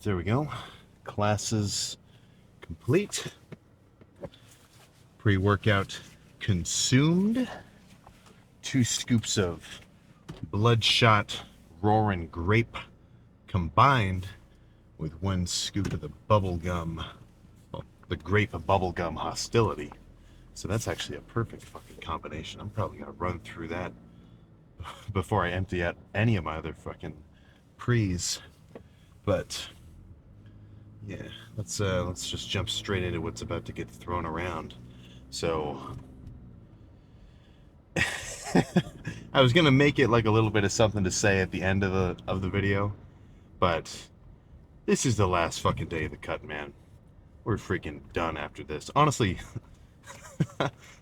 there we go. Classes complete. Pre-workout consumed. 2 scoops of Bloodshot Roaring Grape combined with 1 scoop of the bubblegum, well, the grape of bubblegum hostility. So that's actually a perfect fucking combination. I'm probably gonna run through that before I empty out any of my other fucking pre's. But yeah, let's just jump straight into what's about to get thrown around. So I was gonna make it like a little bit of something to say at the end of the video, but this is the last fucking day of the cut, man. We're freaking done after this. Honestly,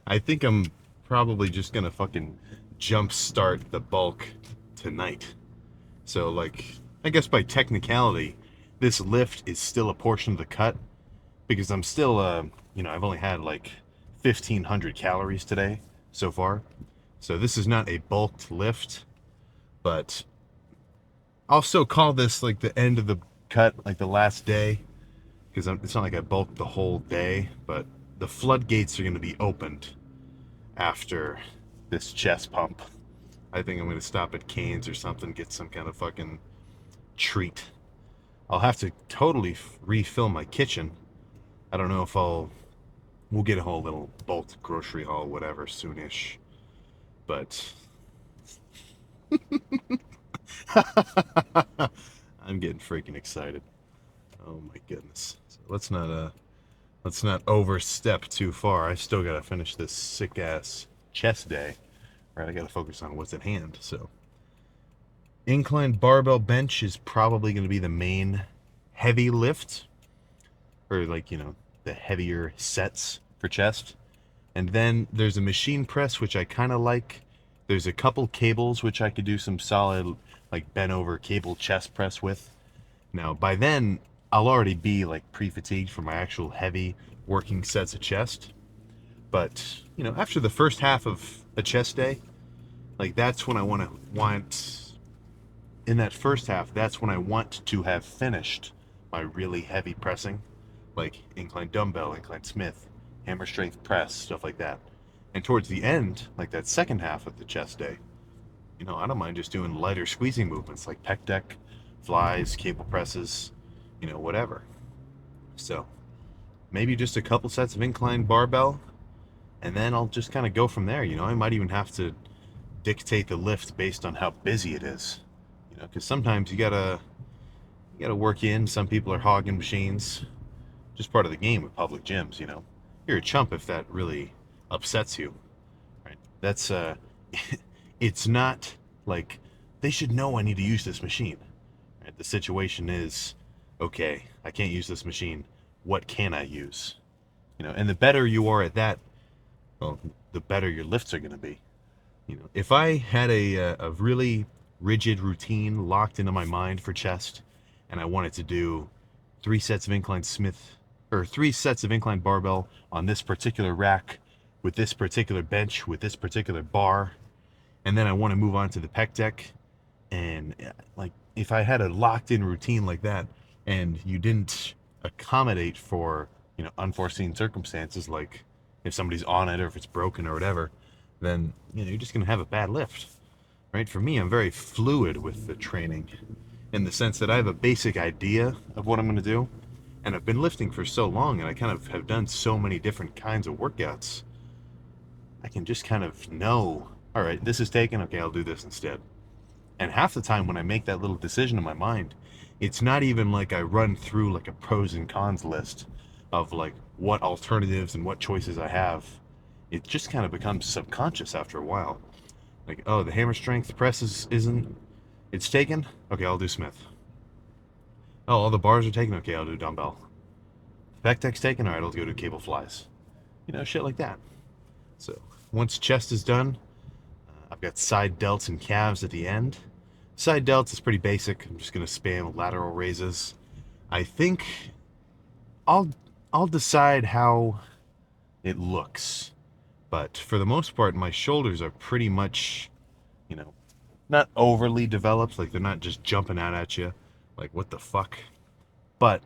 I think I'm probably just gonna fucking jump start the bulk tonight. So like, I guess by technicality, this lift is still a portion of the cut because I'm still, I've only had like 1,500 calories today so far. So this is not a bulked lift, but I'll still call this like the end of the cut, like the last day, because it's not like I bulked the whole day, but the floodgates are going to be opened after this chest pump. I think I'm going to stop at Cane's or something, get some kind of fucking treat. I'll have to totally refill my kitchen. I don't know if we'll get a whole little bulk grocery haul, whatever, soonish. But I'm getting freaking excited. Oh my goodness. So let's not overstep too far. I still gotta finish this sick ass chest day. Right, I gotta focus on what's at hand. So inclined barbell bench is probably gonna be the main heavy lift. Or like, the heavier sets for chest. And then there's a machine press, which I kind of like. There's a couple cables, which I could do some solid, like, bent over cable chest press with. Now, by then, I'll already be, like, pre-fatigued for my actual heavy working sets of chest. But, after the first half of a chest day, like, that's when in that first half, that's when I want to have finished my really heavy pressing. Like, incline dumbbell, incline Smith, hammer strength press, stuff like that. And towards the end, like that second half of the chest day, I don't mind just doing lighter squeezing movements like pec deck, flies, cable presses, whatever. So maybe just a couple sets of incline barbell, and then I'll just kind of go from there. I might even have to dictate the lift based on how busy it is. Because sometimes you gotta work in. Some people are hogging machines. Just part of the game with public gyms. You're a chump if that really upsets you, right? That's it's not like they should know I need to use this machine, right? The situation is, okay, I can't use this machine, what can I use? And the better you are at that, well, the better your lifts are going to be. If I had a really rigid routine locked into my mind for chest, and I wanted to do 3 sets of incline Smith, or 3 sets of incline barbell on this particular rack, with this particular bench, with this particular bar, and then I want to move on to the pec deck, and like, if I had a locked in routine like that, and you didn't accommodate for, unforeseen circumstances, like if somebody's on it or if it's broken or whatever, then, you're just going to have a bad lift, right? For me, I'm very fluid with the training, in the sense that I have a basic idea of what I'm going to do, and I've been lifting for so long, and I kind of have done so many different kinds of workouts, I can just kind of know, all right, this is taken, okay, I'll do this instead. And half the time when I make that little decision in my mind, it's not even like I run through like a pros and cons list of like what alternatives and what choices I have. It just kind of becomes subconscious after a while. Like, oh, the hammer strength press it's taken? Okay, I'll do Smith. Oh, all the bars are taken? Okay, I'll do dumbbell. Pec deck's taken? Alright, I'll go do cable flies. Shit like that. So, once chest is done, I've got side delts and calves at the end. Side delts is pretty basic. I'm just going to spam lateral raises. I think I'll decide how it looks. But for the most part, my shoulders are pretty much, not overly developed. Like, they're not just jumping out at you. Like, what the fuck? but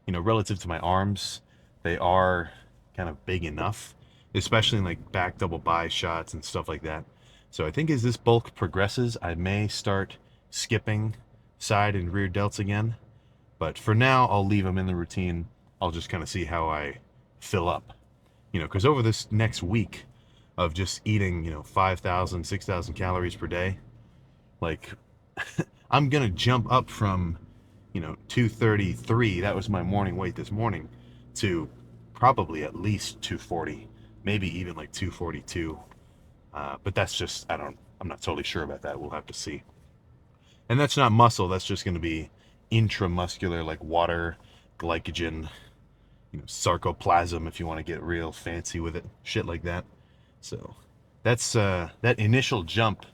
relative to my arms, they are kind of big enough, especially in like back double bi shots and stuff like that. So I think as this bulk progresses, I may start skipping side and rear delts again. But for now, I'll leave them in the routine. I'll just kind of see how I fill up. Because over this next week of just eating, 5,000, 6,000 calories per day, like I'm going to jump up from 233, that was my morning weight this morning, to probably at least 240, maybe even like 242. But that's just, I'm not totally sure about that. We'll have to see. And that's not muscle, that's just going to be intramuscular, like water, glycogen, sarcoplasm, if you want to get real fancy with it, shit like that. So that's that initial jump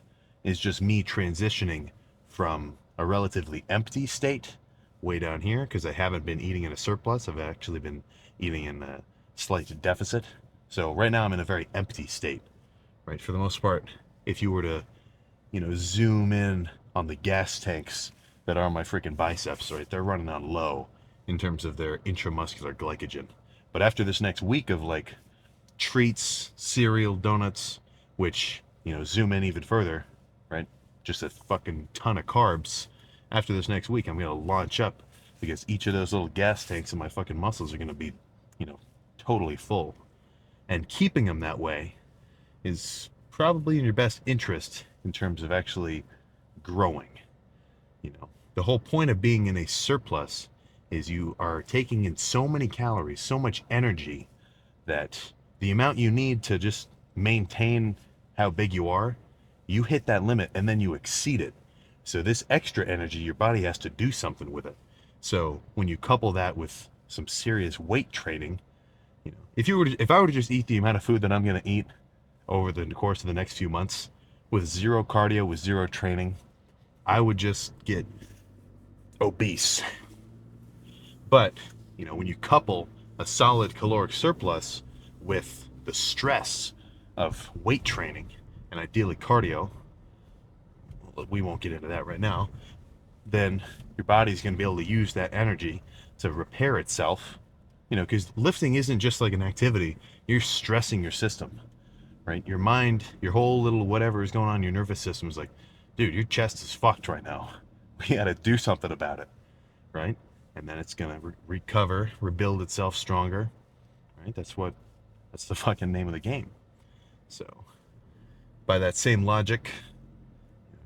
is just me transitioning from a relatively empty state way down here, because I haven't been eating in a surplus. I've actually been eating in a slight deficit. So right now I'm in a very empty state, right? For the most part, if you were to, zoom in on the gas tanks that are my freaking biceps, right? They're running on low in terms of their intramuscular glycogen. But after this next week of like treats, cereal, donuts, which, zoom in even further, right? Just a fucking ton of carbs. After this next week, I'm going to launch up, because each of those little gas tanks in my fucking muscles are going to be, totally full. And keeping them that way is probably in your best interest in terms of actually growing. The whole point of being in a surplus is you are taking in so many calories, so much energy, that the amount you need to just maintain how big you are, you hit that limit and then you exceed it. So this extra energy, your body has to do something with it. So when you couple that with some serious weight training, if I were to just eat the amount of food that I'm going to eat over the course of the next few months with zero cardio, with zero training, I would just get obese. But, when you couple a solid caloric surplus with the stress of weight training and ideally cardio, we won't get into that right now, then your body's going to be able to use that energy to repair itself. Because lifting isn't just like an activity. You're stressing your system, right? Your mind, your whole little whatever is going on in your nervous system is like, dude, your chest is fucked right now. We got to do something about it, right? And then it's going to recover, rebuild itself stronger, right? That's the fucking name of the game. So by that same logic,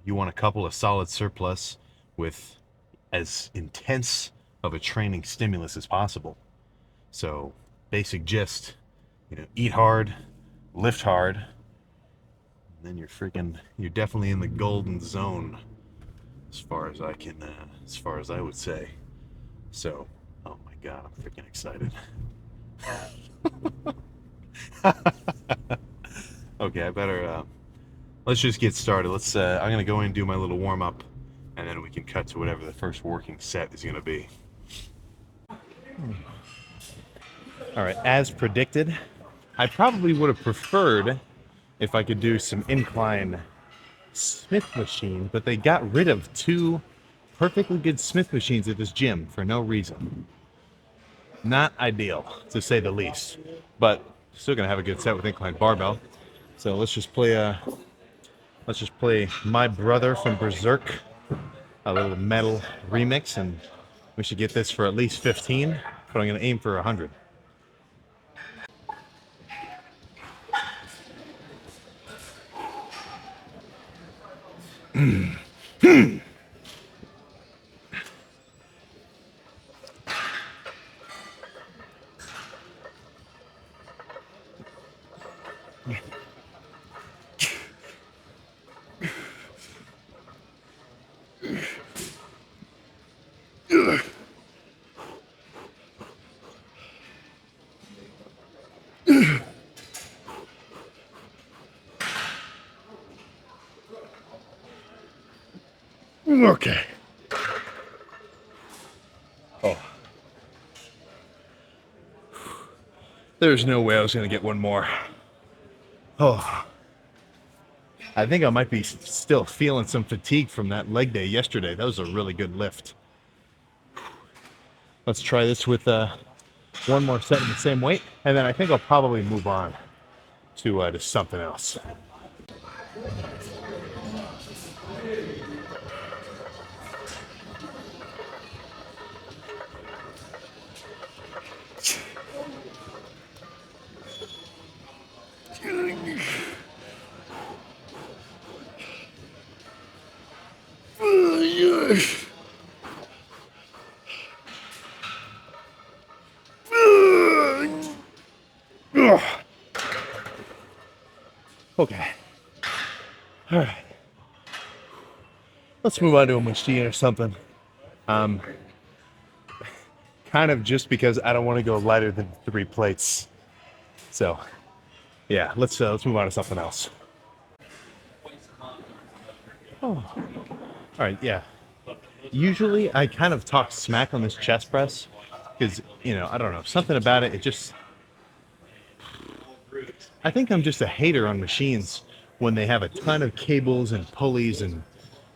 you want to couple a solid surplus with as intense of a training stimulus as possible. So basic gist, eat hard, lift hard, and then you're definitely in the golden zone, as far as I would say. So, oh my God, I'm freaking excited. Okay, I better, let's just get started. I'm going to go in and do my little warm up, and then we can cut to whatever the first working set is going to be. All right, as predicted, I probably would have preferred if I could do some incline Smith machine, but they got rid of 2 perfectly good Smith machines at this gym for no reason. Not ideal, to say the least, but still gonna have a good set with incline barbell. So let's just play My Brother from Berserk, a little metal remix, and we should get this for at least 15, but I'm gonna aim for 100. Okay. Oh. There's no way I was going to get one more. Oh. I think I might be still feeling some fatigue from that leg day yesterday. That was a really good lift. Let's try this with one more set of the same weight, and then I think I'll probably move on to something else. Okay. All right. Let's move on to a machine or something. Kind of just because I don't want to go lighter than 3 plates. So, yeah, let's move on to something else. Oh. All right, yeah. Usually I kind of talk smack on this chest press because, I don't know, something about it, I think I'm just a hater on machines when they have a ton of cables and pulleys and,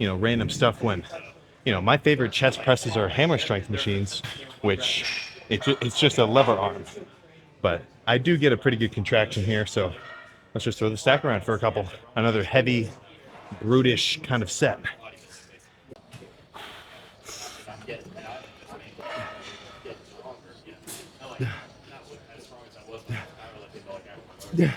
random stuff when, my favorite chest presses are hammer strength machines, which it's just a lever arm. But I do get a pretty good contraction here, so let's just throw the stack around for a couple. Another heavy, brutish kind of set. Yeah.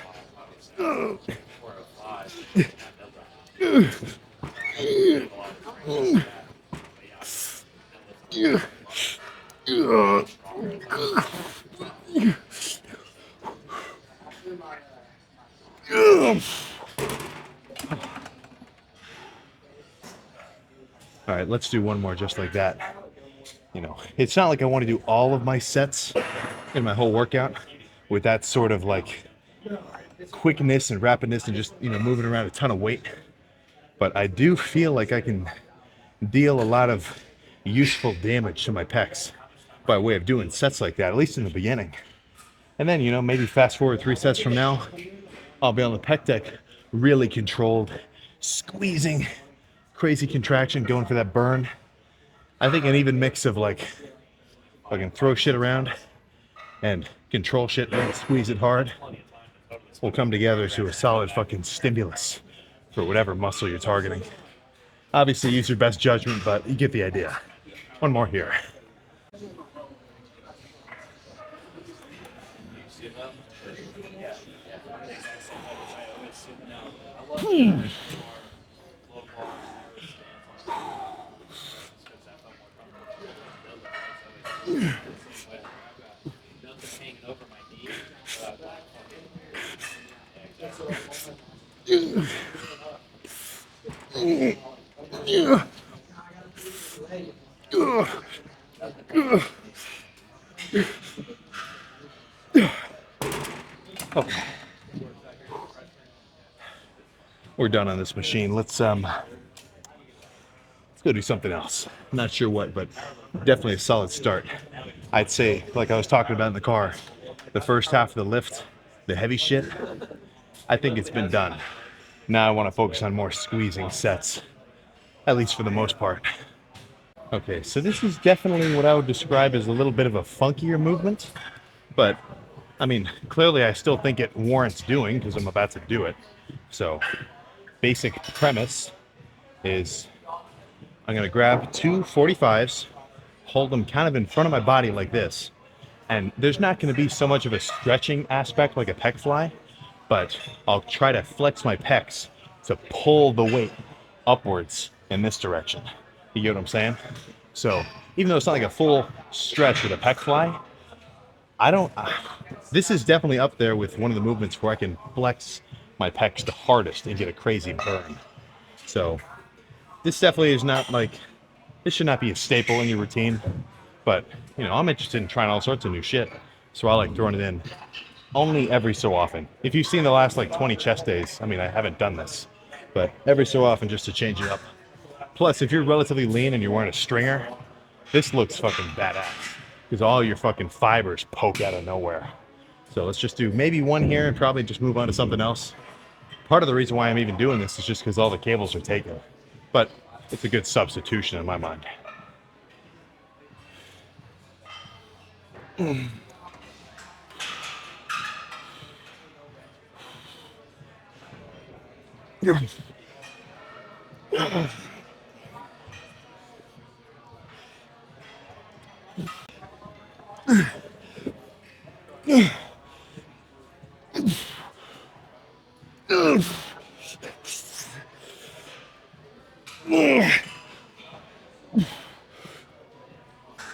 All right, let's do one more just like that. It's not like I want to do all of my sets in my whole workout with that sort of like quickness and rapidness and just, moving around a ton of weight. But I do feel like I can deal a lot of useful damage to my pecs by way of doing sets like that, at least in the beginning. And then, maybe fast forward 3 sets from now, I'll be on the pec deck, really controlled, squeezing, crazy contraction, going for that burn. I think an even mix of like, I can throw shit around and control shit and squeeze it hard will come together to a solid fucking stimulus for whatever muscle you're targeting. Obviously use your best judgment, but you get the idea. One more here. Okay. We're done on this machine. Let's go do something else. I'm not sure what, but definitely a solid start. I'd say, like I was talking about in the car, the first half of the lift, the heavy shit, I think it's been done. Now I want to focus on more squeezing sets, at least for the most part. Okay, so this is definitely what I would describe as a little bit of a funkier movement, but I mean, clearly I still think it warrants doing because I'm about to do it. So, basic premise is I'm going to grab 2 45s, hold them kind of in front of my body like this, and there's not going to be so much of a stretching aspect like a pec fly, but I'll try to flex my pecs to pull the weight upwards in this direction. You get what I'm saying? So even though it's not like a full stretch with a pec fly, this is definitely up there with one of the movements where I can flex my pecs the hardest and get a crazy burn. So this definitely is not like, this should not be a staple in your routine, but I'm interested in trying all sorts of new shit. So I like throwing it in only every so often. If you've seen the last like 20 chest days, I mean, I haven't done this, but every so often just to change it up. Plus, if you're relatively lean and you're wearing a stringer, this looks fucking badass because all your fucking fibers poke out of nowhere. So let's just do maybe one here and probably just move on to something else. Part of the reason why I'm even doing this is just because all the cables are taken, but it's a good substitution in my mind.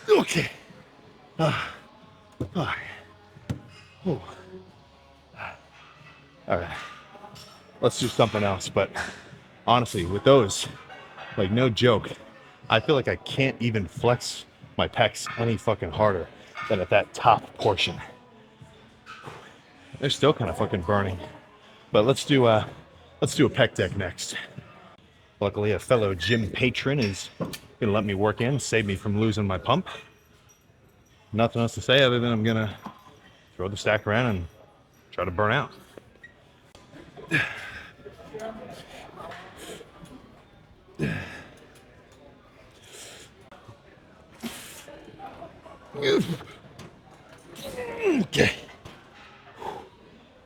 Okay. All right. Let's do something else. But honestly, with those, like no joke, I feel like I can't even flex my pecs any fucking harder than at that top portion. They're still kind of fucking burning. But let's do a pec deck next. Luckily, a fellow gym patron is gonna let me work in, save me from losing my pump. Nothing else to say other than I'm gonna throw the stack around and try to burn out. Okay.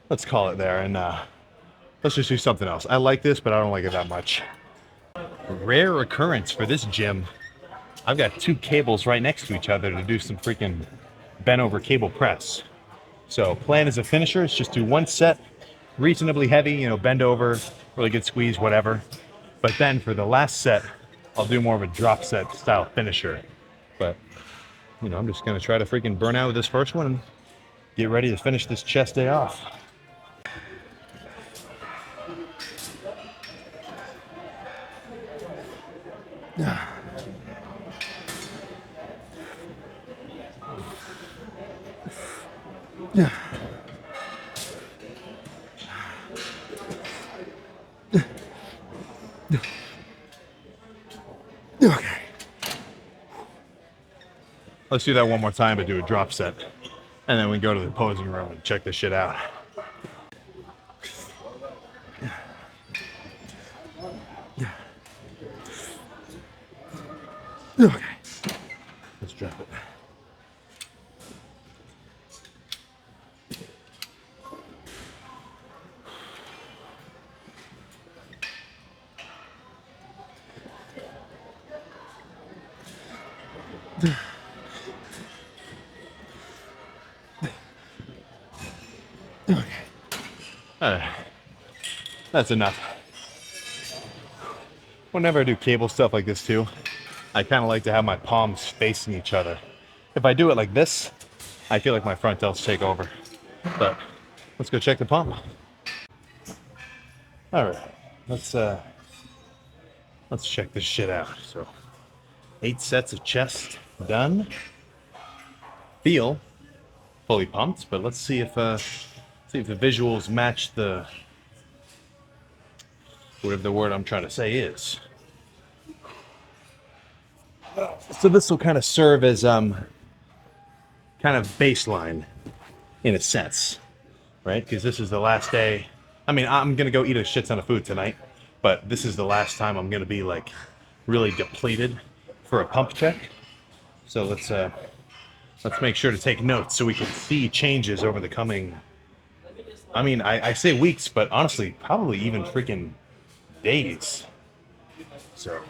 Let's call it there, and let's just do something else. I like this, but I don't like it that much. Rare occurrence for this gym. I've got two cables right next to each other to do some freaking bent over cable press. So plan as a finisher is just do one set, reasonably heavy, you know, bend over, really good squeeze, whatever. But then for the last set, I'll do more of a drop set style finisher. But, you know, I'm just gonna try to freaking burn out with this first one and get ready to finish this chest day off. Yeah. Okay. Let's do that one more time, but do a drop set. And then we go to the posing room and check this shit out. Okay. Let's drop it. Okay. All right. That's enough. Whenever I do cable stuff like this too, I kind of like to have my palms facing each other. If I do it like this, I feel like my front delts take over. But let's go check the pump. All right, let's check this shit out. So 8 sets of chest done. Feel fully pumped, but let's see if the visuals match the whatever the word I'm trying to say is. So this will kind of serve as kind of baseline in a sense, right? Because this is the last day. I mean, I'm gonna go eat a shit ton of food tonight, but this is the last time I'm gonna be like really depleted for a pump check. So let's make sure to take notes so we can see changes over the coming. I mean, I say weeks, but honestly, probably even freaking days. So.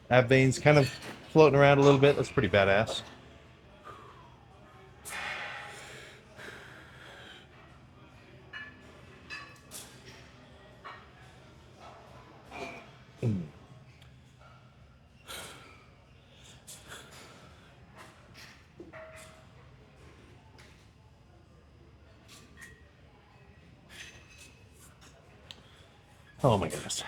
Ab veins kind of floating around a little bit. That's pretty badass. Oh my goodness.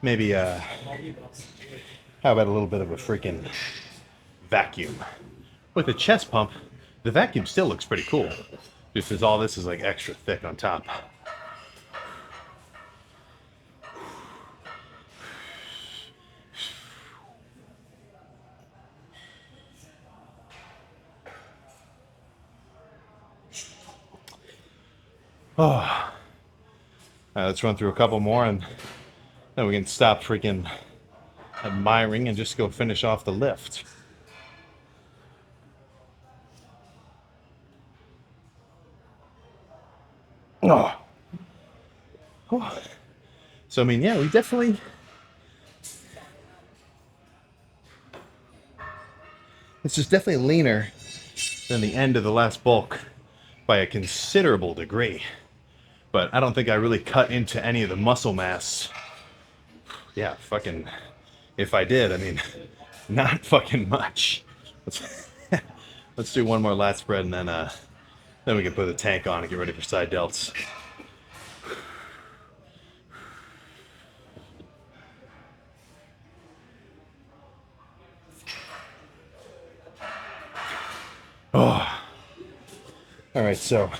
Maybe, how about a little bit of a freaking vacuum? With a chest pump, the vacuum still looks pretty cool. Just as all this is like extra thick on top. Oh, all right, let's run through a couple more and then we can stop freaking admiring and just go finish off the lift. Oh. Oh. So I mean, yeah, we definitely. It's just definitely leaner than the end of the last bulk by a considerable degree. But I don't think I really cut into any of the muscle mass. Yeah, fucking. If I did, I mean, not fucking much. Let's let's do one more lat spread and then we can put the tank on and get ready for side delts. Oh. All right, so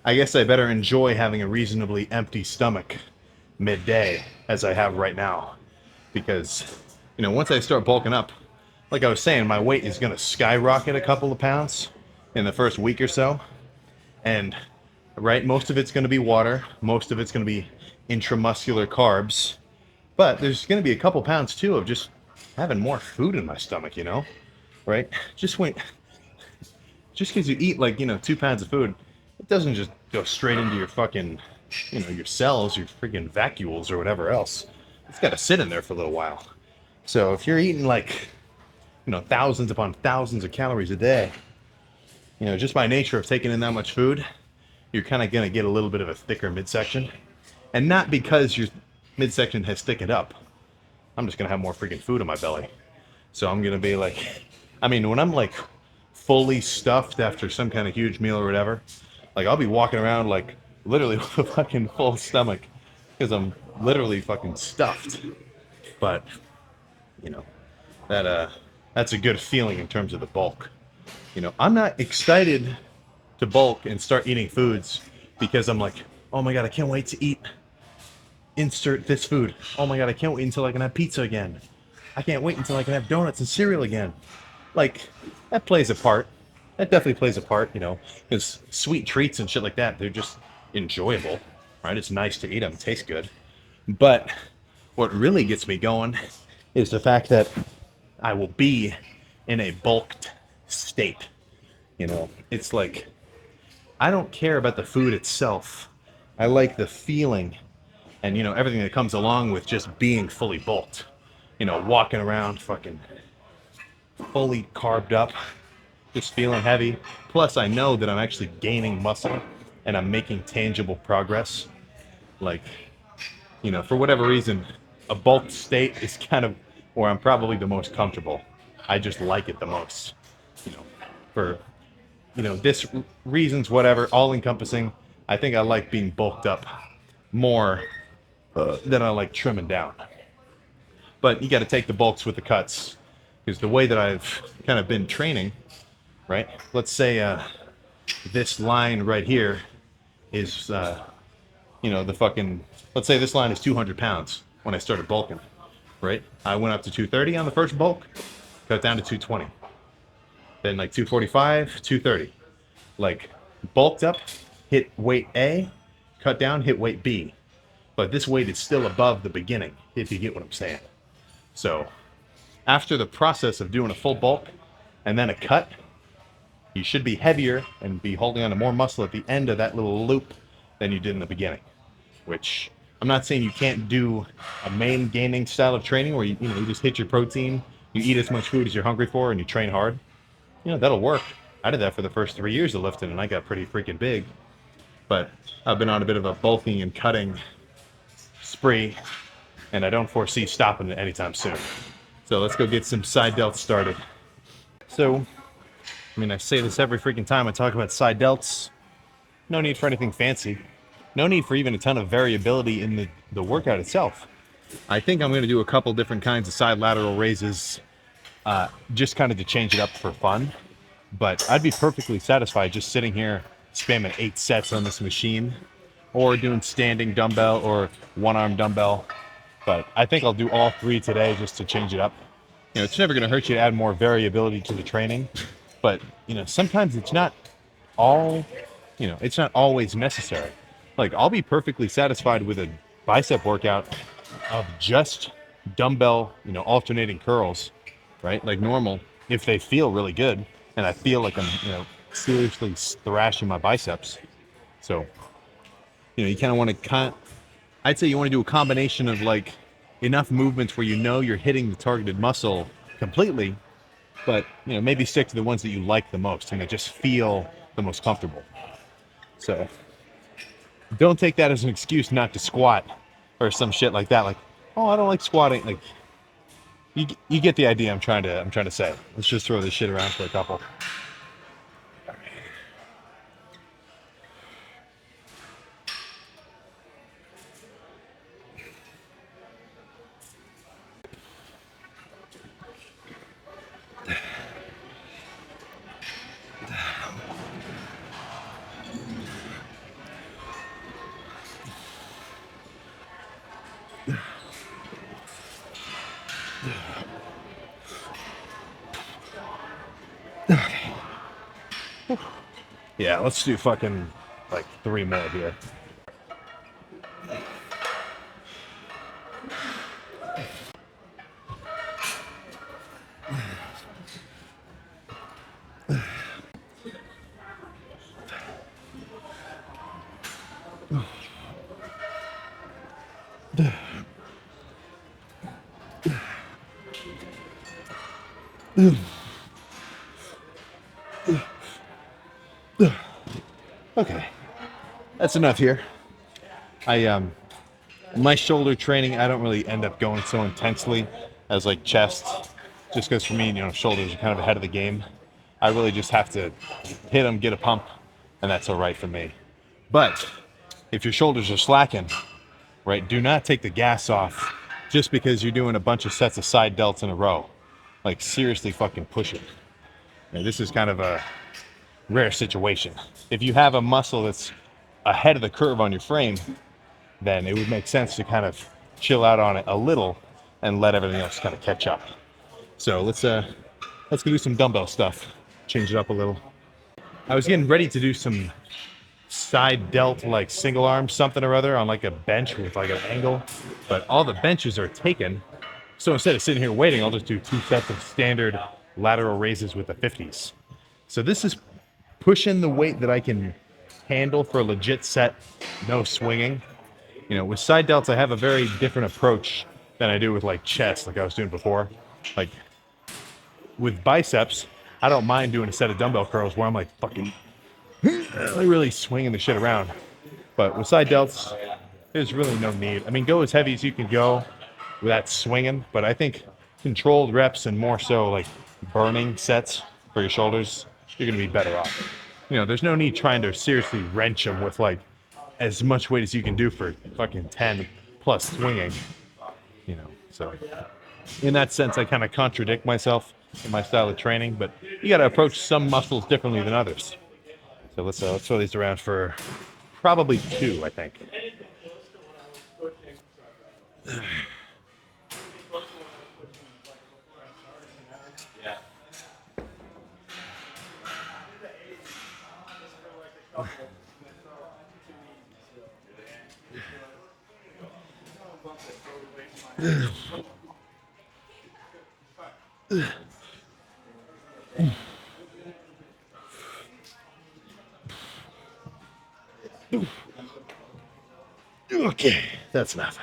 I guess I better enjoy having a reasonably empty stomach midday as I have right now. Because, once I start bulking up, like I was saying, my weight is going to skyrocket a couple of pounds in the first week or so. And, right, most of it's going to be water. Most of it's going to be intramuscular carbs. But there's going to be a couple pounds, too, of just having more food in my stomach, right? Just because you eat like 2 pounds of food, it doesn't just go straight into your fucking your cells, your freaking vacuoles or whatever else. It's got to sit in there for a little while. So if you're eating like thousands upon thousands of calories a day, just by nature of taking in that much food, you're kind of gonna get a little bit of a thicker midsection, and not because your midsection has thickened up. I'm just gonna have more freaking food in my belly. So I'm gonna be like, I mean, when I'm like fully stuffed after some kind of huge meal or whatever, like I'll be walking around like literally with a fucking full stomach because I'm literally fucking stuffed. But that that's a good feeling in terms of the bulk. I'm not excited to bulk and start eating foods because I'm like, oh my god, I can't wait to eat. Insert this food. Oh my god, I can't wait until I can have pizza again. I can't wait until I can have donuts and cereal again. Like, that plays a part. That definitely plays a part, because sweet treats and shit like that, they're just enjoyable, right? It's nice to eat them, taste good. But what really gets me going is the fact that I will be in a bulked state. It's like, I don't care about the food itself. I like the feeling and, everything that comes along with just being fully bulked. Walking around fucking fully carved up, just feeling heavy. Plus, I know that I'm actually gaining muscle and I'm making tangible progress. Like, for whatever reason, a bulked state is kind of where I'm probably the most comfortable. I just like it the most. For this reasons, whatever, all encompassing. I think I like being bulked up more than I like trimming down. But you got to take the bulks with the cuts, because the way that I've kind of been training, right? Let's say this line right here is, the fucking, let's say this line is 200 pounds when I started bulking, right? I went up to 230 on the first bulk, cut down to 220. Then like 245, 230. Like bulked up, hit weight A, cut down, hit weight B. But this weight is still above the beginning, if you get what I'm saying. So after the process of doing a full bulk and then a cut, you should be heavier and be holding on to more muscle at the end of that little loop than you did in the beginning. Which I'm not saying you can't do a main gaining style of training where you just hit your protein, you eat as much food as you're hungry for, and you train hard. That'll work. I did that for the first 3 years of lifting, and I got pretty freaking big. But I've been on a bit of a bulking and cutting spree, and I don't foresee stopping it anytime soon. So let's go get some side delts started. So, I say this every freaking time I talk about side delts. No need for anything fancy. No need for even a ton of variability in the workout itself. I think I'm going to do a couple different kinds of side lateral raises, just kind of to change it up for fun. But I'd be perfectly satisfied just sitting here spamming 8 sets on this machine, or doing standing dumbbell or one-arm dumbbell. But I think I'll do all 3 today just to change it up. It's never going to hurt you to add more variability to the training. But, sometimes it's not all you know, it's not always necessary. Like, I'll be perfectly satisfied with a bicep workout of just dumbbell, you know, alternating curls, right? Like normal, if they feel really good and I feel like I'm, you know, seriously thrashing my biceps. So, you know, you kind of want to, I'd say you want to do a combination of like enough movements where you know you're hitting the targeted muscle completely, but, you know, maybe stick to the ones that you like the most and that just feel the most comfortable. So don't take that as an excuse not to squat or some shit like that. Like, oh, I don't like squatting. Like, you get the idea. I'm trying to say. Let's just throw this shit around for a couple. Yeah, let's do fucking like 3 more here. Okay, that's enough here. My shoulder training, I don't really end up going so intensely as like chest, just because for me, you know, shoulders are kind of ahead of the game. I really just have to hit them, get a pump, and that's all right for me. But if your shoulders are slacking, right, do not take the gas off just because you're doing a bunch of sets of side delts in a row. Like, seriously fucking push it. Now, this is kind of a rare situation. If you have a muscle that's ahead of the curve on your frame, then it would make sense to kind of chill out on it a little and let everything else kind of catch up. So let's go do some dumbbell stuff. Change it up a little. I was getting ready to do some side delt, like single arm something or other on like a bench with like an angle, but all the benches are taken. So instead of sitting here waiting, I'll just do 2 sets of standard lateral raises with the 50s. So this is pushing the weight that I can handle for a legit set, no swinging. You know, with side delts, I have a very different approach than I do with like chest, like I was doing before. Like with biceps, I don't mind doing a set of dumbbell curls where I'm like fucking really swinging the shit around. But with side delts, there's really no need. I mean, go as heavy as you can go without swinging, but I think controlled reps and more so like burning sets for your shoulders, you're gonna be better off. You know, there's no need trying to seriously wrench them with like as much weight as you can do for fucking 10 plus swinging, you know. So in that sense, I kind of contradict myself in my style of training, but you got to approach some muscles differently than others. So let's throw these around for probably 2, I think. Okay, that's enough.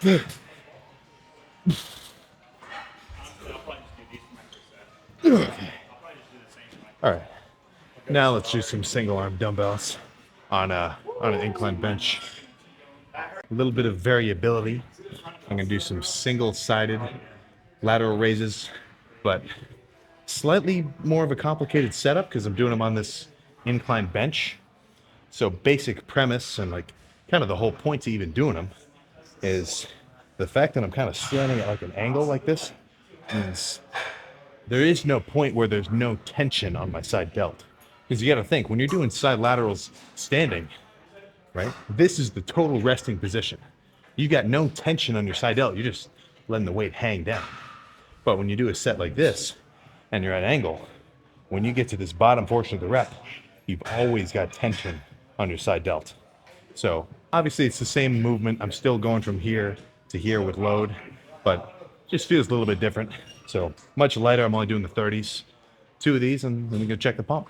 Okay. All right. Now let's do some single arm dumbbells on an incline bench. A little bit of variability. I'm gonna do some single-sided lateral raises, but slightly more of a complicated setup because I'm doing them on this incline bench. So basic premise and like kind of the whole point to even doing them is the fact that I'm kind of standing at like an angle like this means there is no point where there's no tension on my side delt. Because you got to think, when you're doing side laterals standing, right, this is the total resting position. You got no tension on your side delt. You're just letting the weight hang down. But when you do a set like this, and you're at an angle, when you get to this bottom portion of the rep, you've always got tension on your side delt. So obviously it's the same movement. I'm still going from here to here with load, but just feels a little bit different. So much lighter. I'm only doing the 30s. 2 of these, and then we go check the pump.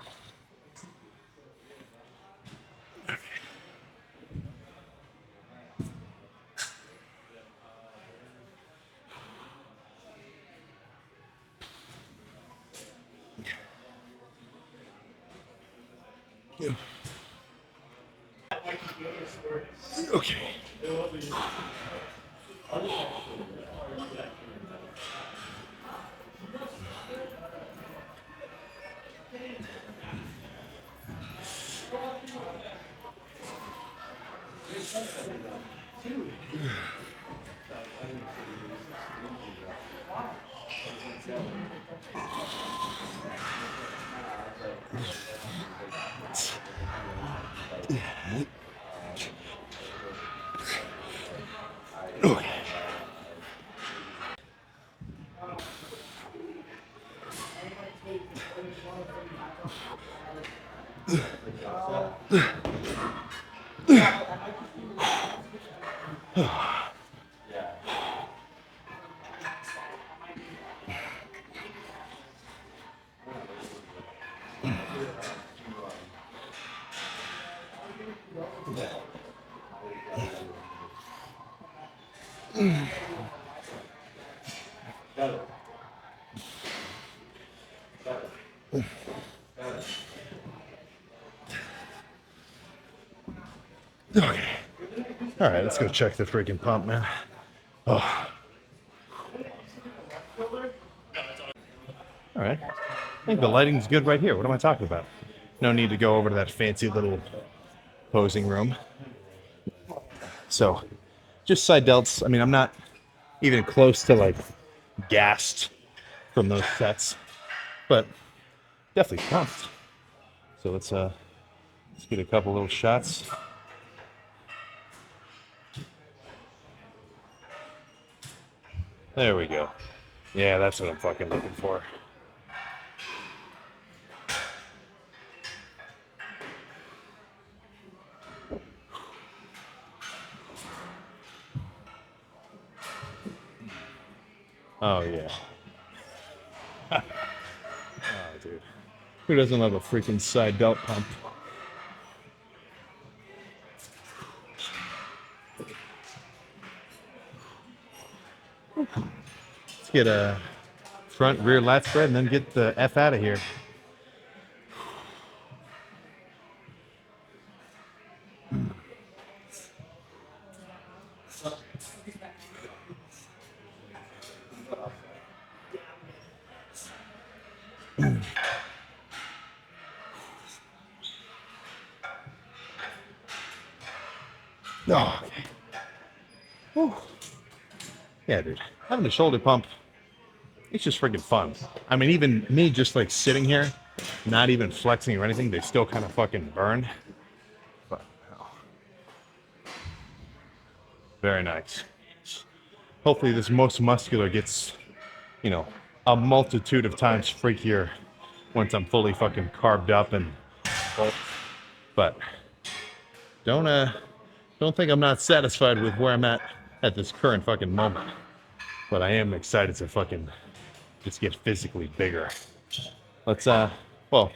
Okay. Okay. All right, let's go check the freaking pump, man. Oh. All right. I think the lighting's good right here. What am I talking about? No need to go over to that fancy little posing room. So, just side delts. I mean, I'm not even close to like gassed from those sets, but definitely pumped. So let's get a couple little shots. There we go. Yeah, that's what I'm fucking looking for. Oh yeah. Oh dude. Who doesn't love a freaking side delt pump? Let's get a front rear lat spread and then get the F out of here. Oh, okay. Whew. Yeah, dude. Having a shoulder pump, it's just freaking fun. I mean, even me just like sitting here, not even flexing or anything, they still kind of fucking burn. But, oh. Very nice. Hopefully this most muscular gets, you know, a multitude of times freakier once I'm fully fucking carved up and, but don't think I'm not satisfied with where I'm at this current fucking moment. But I am excited to fucking just get physically bigger. Let's well,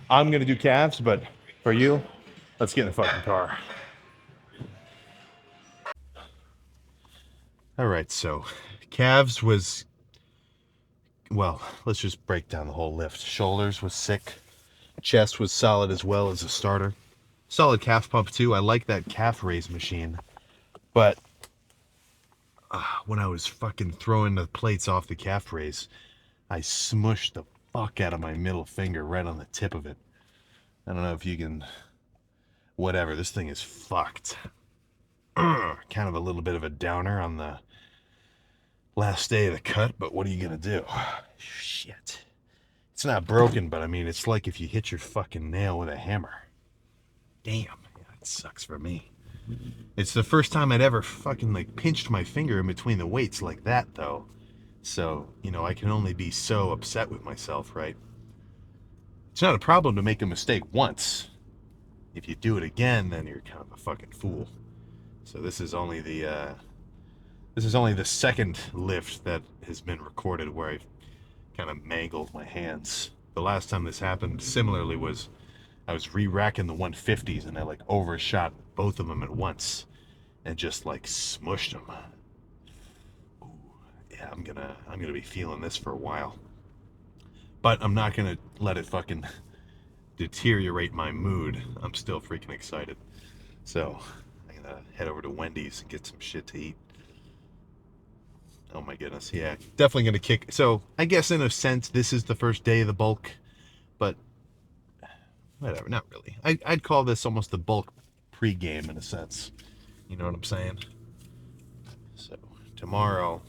I'm gonna do calves, but for you, let's get in the fucking car. All right, so calves was, well, let's just break down the whole lift. Shoulders was sick. Chest was solid as well as a starter. Solid calf pump too. I like that calf raise machine. But when I was fucking throwing the plates off the calf raise, I smushed the fuck out of my middle finger right on the tip of it. I don't know if you can, whatever, this thing is fucked. Kind of a little bit of a downer on the last day of the cut, but what are you gonna do? Shit. It's not broken, but I mean, it's like if you hit your fucking nail with a hammer. Damn, yeah, it sucks for me. It's the first time I'd ever fucking like pinched my finger in between the weights like that, though. So, I can only be so upset with myself, right? It's not a problem to make a mistake once. If you do it again, then you're kind of a fucking fool. So this is only the second lift that has been recorded where I've kind of mangled my hands. The last time this happened similarly was I was re-racking the 150s and I like overshot both of them at once and just like smushed them. Ooh, yeah, I'm gonna be feeling this for a while. But I'm not gonna let it fucking deteriorate my mood. I'm still freaking excited. So I'm gonna head over to Wendy's and get some shit to eat. Oh my goodness, yeah, definitely gonna kick. So I guess in a sense this is the first day of the bulk, but whatever, not really. I'd call this almost the bulk pregame in a sense. You know what I'm saying? So tomorrow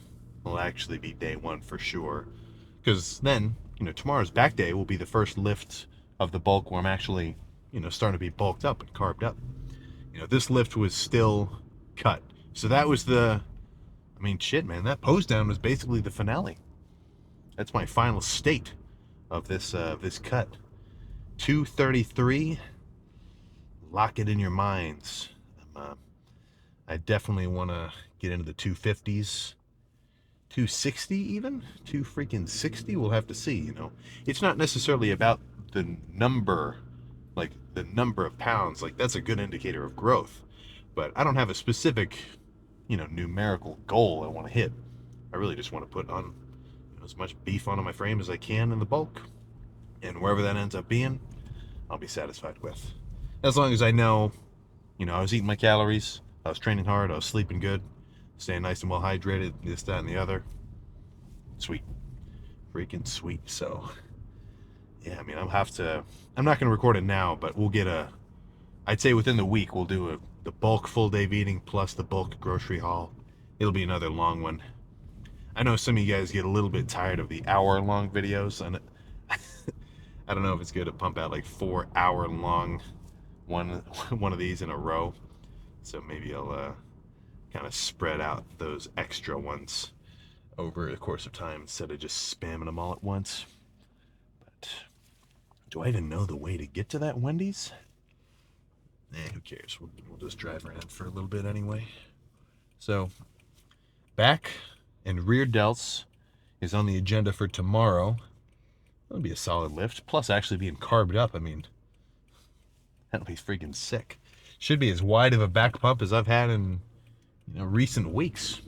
will actually be day one for sure, because then tomorrow's back day will be the first lift of the bulk where I'm actually starting to be bulked up and carved up. This lift was still cut, so that was the. I mean, shit, man, that pose down was basically the finale. That's my final state of this cut. 233. Lock it in your minds. I definitely want to get into the 250s. 260 even? 2 freaking 60? We'll have to see. It's not necessarily about the number, like the number of pounds. Like, that's a good indicator of growth. But I don't have a specific, numerical goal I want to hit. I really just want to put on as much beef onto my frame as I can in the bulk. And wherever that ends up being, I'll be satisfied with. As long as I know, I was eating my calories, I was training hard, I was sleeping good, staying nice and well hydrated, this, that, and the other. Sweet. Freaking sweet. So, yeah, I mean, I'm not going to record it now, but we'll get I'd say within the week, we'll do the bulk full day of eating plus the bulk grocery haul. It'll be another long one. I know some of you guys get a little bit tired of the hour-long videos, and I don't know if it's good to pump out like 4-hour-long one of these in a row. So maybe I'll kind of spread out those extra ones over the course of time instead of just spamming them all at once. But do I even know the way to get to that Wendy's? Who cares? We'll just drive around for a little bit anyway. So, back and rear delts is on the agenda for tomorrow. That'll be a solid lift. Plus, actually being carved up, I mean, that'll be freaking sick. Should be as wide of a back pump as I've had in recent weeks.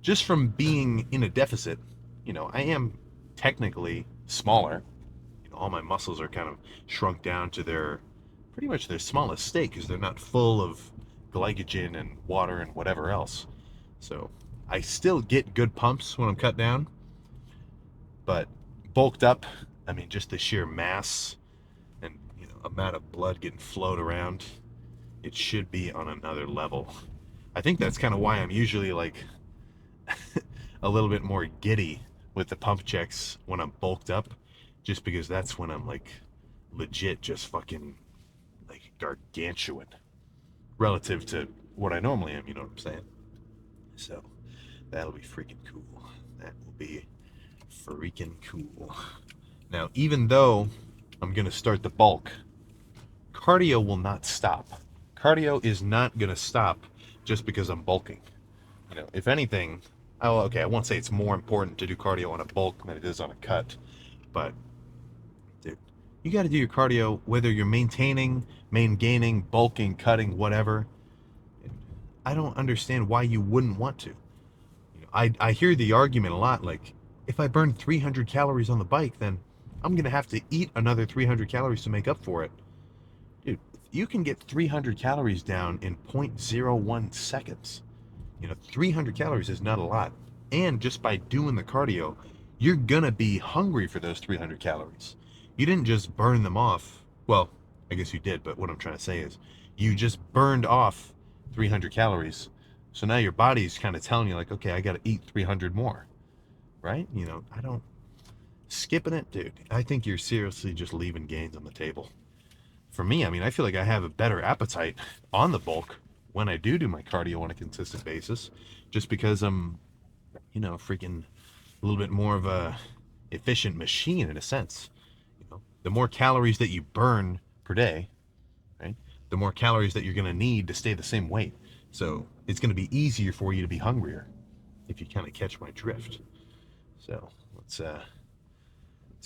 Just from being in a deficit, I am technically smaller. All my muscles are kind of shrunk down to pretty much their smallest state because they're not full of glycogen and water and whatever else. So I still get good pumps when I'm cut down, but bulked up, I mean, just the sheer mass and amount of blood getting flowed around, it should be on another level. I think that's kind of why I'm usually like a little bit more giddy with the pump checks when I'm bulked up, just because that's when I'm like legit just fucking like gargantuan relative to what I normally am, you know what I'm saying? So that'll be freaking cool. That will be freaking cool. Now, even though I'm gonna start the bulk, cardio will not stop. Cardio is not gonna stop just because I'm bulking. If anything, I won't say it's more important to do cardio on a bulk than it is on a cut, but dude, you got to do your cardio whether you're maintaining, gaining, bulking, cutting, whatever. I don't understand why you wouldn't want to. I hear the argument a lot, like, if I burn 300 calories on the bike, then I'm going to have to eat another 300 calories to make up for it. Dude, you can get 300 calories down in 0.01 seconds. 300 calories is not a lot. And just by doing the cardio, you're going to be hungry for those 300 calories. You didn't just burn them off. Well, I guess you did, but what I'm trying to say is you just burned off 300 calories. So now your body's kind of telling you, like, okay, I got to eat 300 more. Right? I don't. Skipping it, dude. I think you're seriously just leaving gains on the table. For me, I mean, I feel like I have a better appetite on the bulk when I do my cardio on a consistent basis, just because I'm, freaking a little bit more of a efficient machine in a sense. You know, the more calories that you burn per day, right? The more calories that you're going to need to stay the same weight. So it's going to be easier for you to be hungrier, if you kind of catch my drift. So let's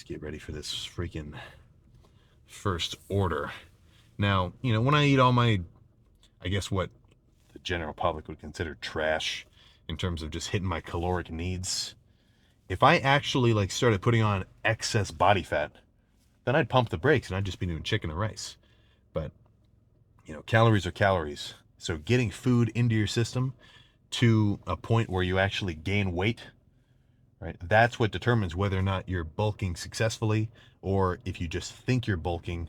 get ready for this freaking first order. Now, you know, when I eat all my, I guess what the general public would consider trash in terms of just hitting my caloric needs, if I actually like started putting on excess body fat, then I'd pump the brakes and I'd just be doing chicken and rice. But, you know, calories are calories. So getting food into your system to a point where you actually gain weight, right? That's what determines whether or not you're bulking successfully, or if you just think you're bulking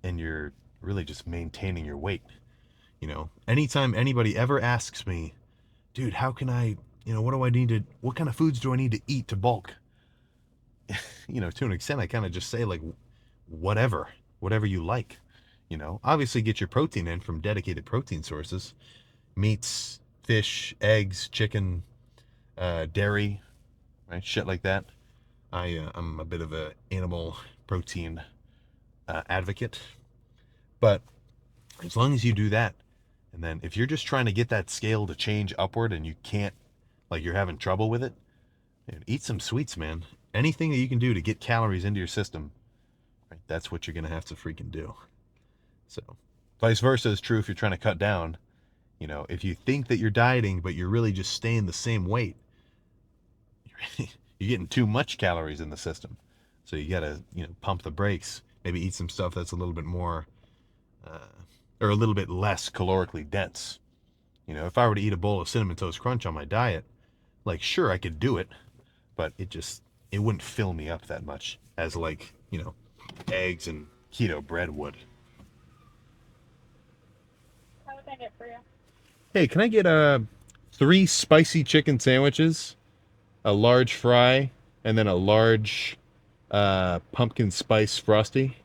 and you're really just maintaining your weight. You know, anytime anybody ever asks me, dude, how can I, you know, what do I need to, what kind of foods do I need to eat to bulk? You know, to an extent, I kind of just say like, whatever you like. You know, obviously get your protein in from dedicated protein sources, meats, fish, eggs, chicken, dairy, right? Shit like that. I'm a bit of a animal protein advocate, but as long as you do that, and then if you're just trying to get that scale to change upward and you can't, like you're having trouble with it, eat some sweets, man. Anything that you can do to get calories into your system, right? That's what you're gonna have to freaking do. So, vice versa is true if you're trying to cut down. You know, if you think that you're dieting but you're really just staying the same weight, you're getting too much calories in the system. So you gotta, you know, pump the brakes. Maybe eat some stuff that's a little bit more, uh, or a little bit less calorically dense. You know, if I were to eat a bowl of Cinnamon Toast Crunch on my diet, like sure I could do it, but it wouldn't fill me up that much as like, you know, eggs and keto bread would. How would I get for you? Hey, can I get 3 spicy chicken sandwiches, a large fry, and then a large pumpkin spice frosty?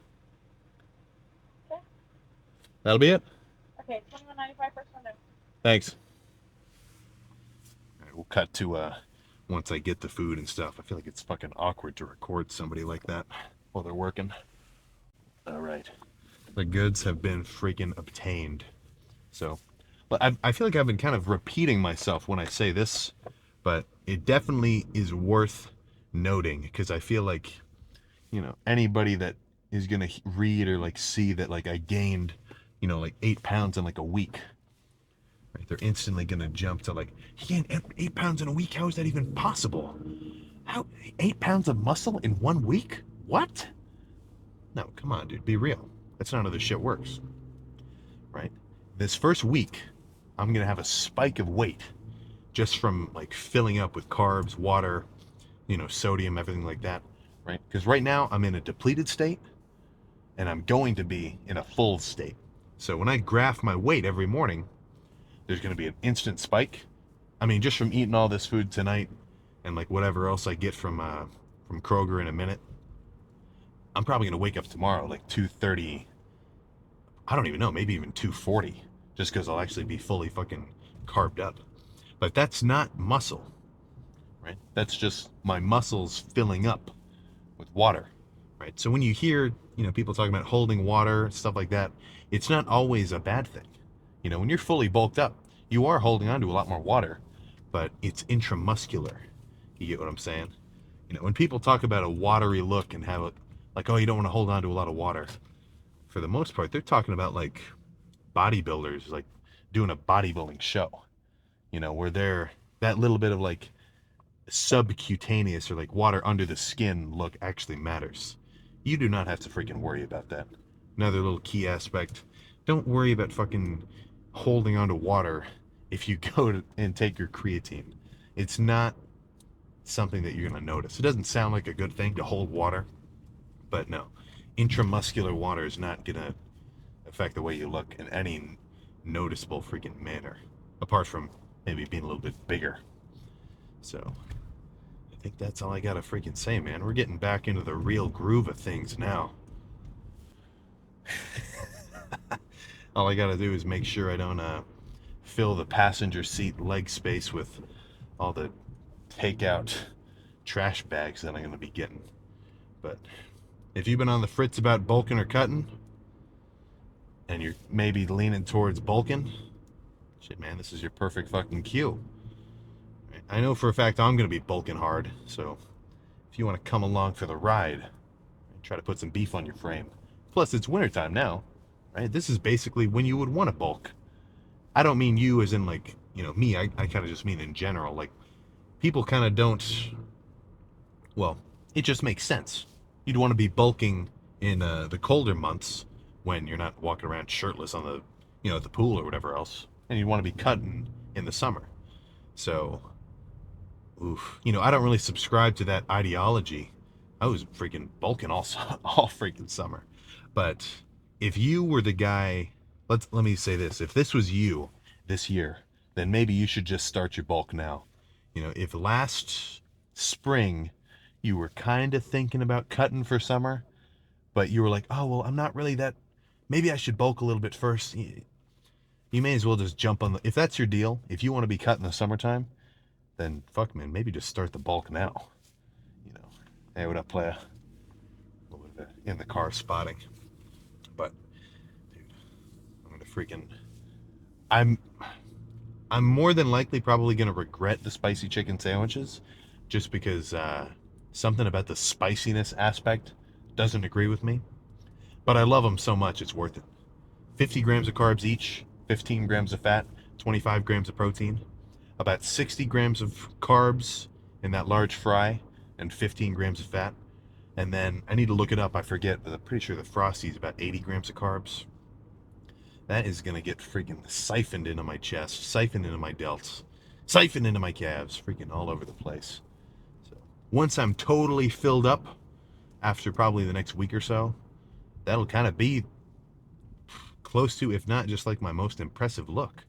Okay. That'll be it. Okay, 21.95 per Sunday. Thanks. All right, we'll cut to once I get the food and stuff. I feel like it's fucking awkward to record somebody like that while they're working. All right. The goods have been freaking obtained. So, but I feel like I've been kind of repeating myself when I say this, but it definitely is worth noting because I feel like, you know, anybody that is going to read or like see that like I gained, you know, like 8 pounds in like a week, right? They're instantly going to jump to like, he gained 8 pounds in a week. How is that even possible? How 8 pounds of muscle in 1 week? What? No, come on, dude. Be real. That's not how this shit works, right? This first week, I'm gonna have a spike of weight just from like filling up with carbs, water, you know, sodium, everything like that, right? Because right now I'm in a depleted state, and I'm going to be in a full state. So when I graph my weight every morning, there's gonna be an instant spike. I mean, just from eating all this food tonight, and like whatever else I get from Kroger in a minute, I'm probably gonna wake up tomorrow like 2:30. I don't even know, maybe even 2:40, just because I'll actually be fully fucking carved up. But that's not muscle, right? That's just my muscles filling up with water, right? So when you hear, you know, people talking about holding water, stuff like that, it's not always a bad thing. You know, when you're fully bulked up, you are holding on to a lot more water, but it's intramuscular. You get what I'm saying? You know, when people talk about a watery look and have it like, oh, you don't want to hold on to a lot of water, for the most part, they're talking about like bodybuilders, like doing a bodybuilding show, you know, where they're that little bit of like subcutaneous or like water under the skin look actually matters. You do not have to freaking worry about that. Another little key aspect, don't worry about fucking holding onto water if you go and take your creatine. It's not something that you're going to notice. It doesn't sound like a good thing to hold water, but no. Intramuscular water is not going to affect the way you look in any noticeable freaking manner, apart from maybe being a little bit bigger. So, I think that's all I gotta freaking say, man. We're getting back into the real groove of things now. All I gotta do is make sure I don't fill the passenger seat leg space with all the takeout trash bags that I'm going to be getting. But if you've been on the fritz about bulking or cutting, and you're maybe leaning towards bulking, shit, man, this is your perfect fucking cue. I know for a fact I'm going to be bulking hard, so if you want to come along for the ride, try to put some beef on your frame. Plus, it's wintertime now, right? This is basically when you would want to bulk. I don't mean you as in like, me. I kind of just mean in general. Like, people kind of don't, well, it just makes sense. You'd want to be bulking in the colder months when you're not walking around shirtless on the, at the pool or whatever else. And you'd want to be cutting in the summer. So, oof. I don't really subscribe to that ideology. I was freaking bulking all all freaking summer. But if you were the guy, let me say this: if this was you this year, then maybe you should just start your bulk now. If last spring you were kind of thinking about cutting for summer, but you were like, oh well, I'm not really that. Maybe I should bulk a little bit first. You may as well just jump on the. If that's your deal, if you want to be cut in the summertime, then fuck man, maybe just start the bulk now. Hey, what up, playa? A little bit of in the car spotting, but dude, I'm gonna freaking. I'm I'm more than likely probably gonna regret the spicy chicken sandwiches, just because something about the spiciness aspect doesn't agree with me. But I love them so much, it's worth it. 50 grams of carbs each, 15 grams of fat, 25 grams of protein, about 60 grams of carbs in that large fry, and 15 grams of fat. And then I need to look it up, I forget, but I'm pretty sure the Frosty is about 80 grams of carbs. That is going to get freaking siphoned into my chest, siphoned into my delts, siphoned into my calves, freaking all over the place. So once I'm totally filled up, after probably the next week or so, that'll kind of be close to, if not just like my most impressive look.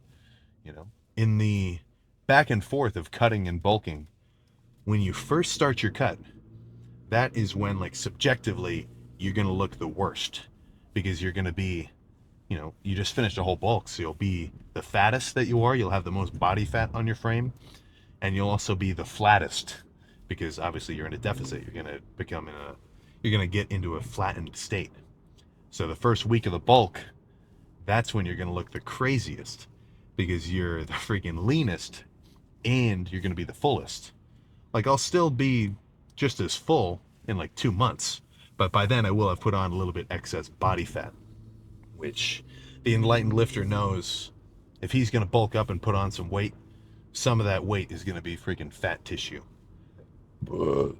In the back and forth of cutting and bulking, when you first start your cut, that is when, like, subjectively, you're going to look the worst, because you're going to be, you just finished a whole bulk, so you'll be the fattest that you are. You'll have the most body fat on your frame, and you'll also be the flattest, because obviously you're in a deficit. You're going to get into a flattened state. So the first week of the bulk, that's when you're going to look the craziest, because you're the freaking leanest and you're going to be the fullest. Like, I'll still be just as full in like 2 months, but by then I will have put on a little bit excess body fat, which the enlightened lifter knows if he's going to bulk up and put on some weight, some of that weight is going to be freaking fat tissue.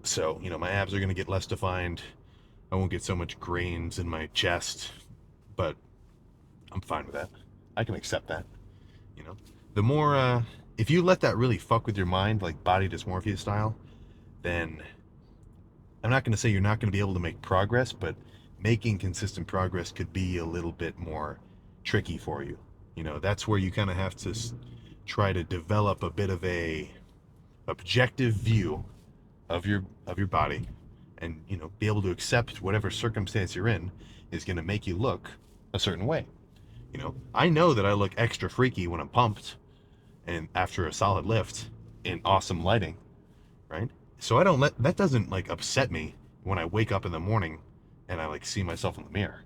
So, my abs are going to get less defined. I won't get so much grains in my chest, but I'm fine with that. I can accept that. The more, if you let that really fuck with your mind, like body dysmorphia style, then I'm not going to say you're not going to be able to make progress, but making consistent progress could be a little bit more tricky for you. That's where you kind of have to try to develop a bit of a objective view of your body, and be able to accept whatever circumstance you're in is going to make you look a certain way. I know that I look extra freaky when I'm pumped and after a solid lift in awesome lighting, right? So that doesn't like upset me when I wake up in the morning and I like see myself in the mirror,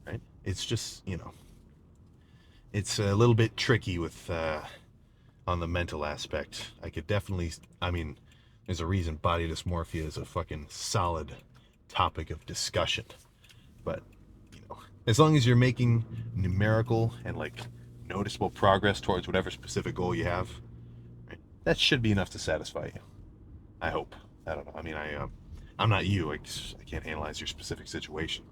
right? It's just, it's a little bit tricky with on the mental aspect. I could definitely, there's a reason body dysmorphia is a fucking solid topic of discussion. But as long as you're making numerical and like noticeable progress towards whatever specific goal you have, right, that should be enough to satisfy you. I hope. I don't know. I'm not you. I can't analyze your specific situation,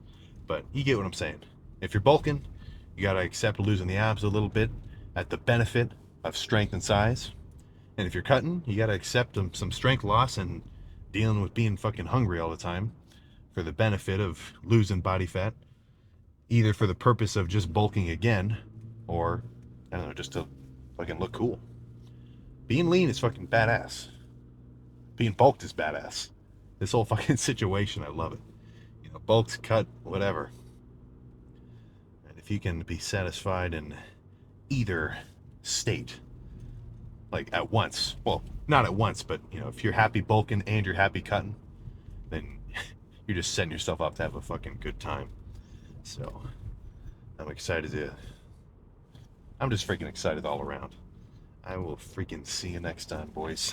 but you get what I'm saying. If you're bulking, you gotta accept losing the abs a little bit at the benefit of strength and size. And if you're cutting, you gotta accept some strength loss and dealing with being fucking hungry all the time for the benefit of losing body fat, either for the purpose of just bulking again, or, I don't know, just to fucking look cool. Being lean is fucking badass. Being bulked is badass. This whole fucking situation, I love it. Bulks, cut, whatever. And if you can be satisfied in either state, like at once, well, Not at once, but you know, if you're happy bulking and you're happy cutting, then you're just setting yourself up to have a fucking good time. So I'm excited to. I'm just freaking excited all around. I will freaking see you next time, boys.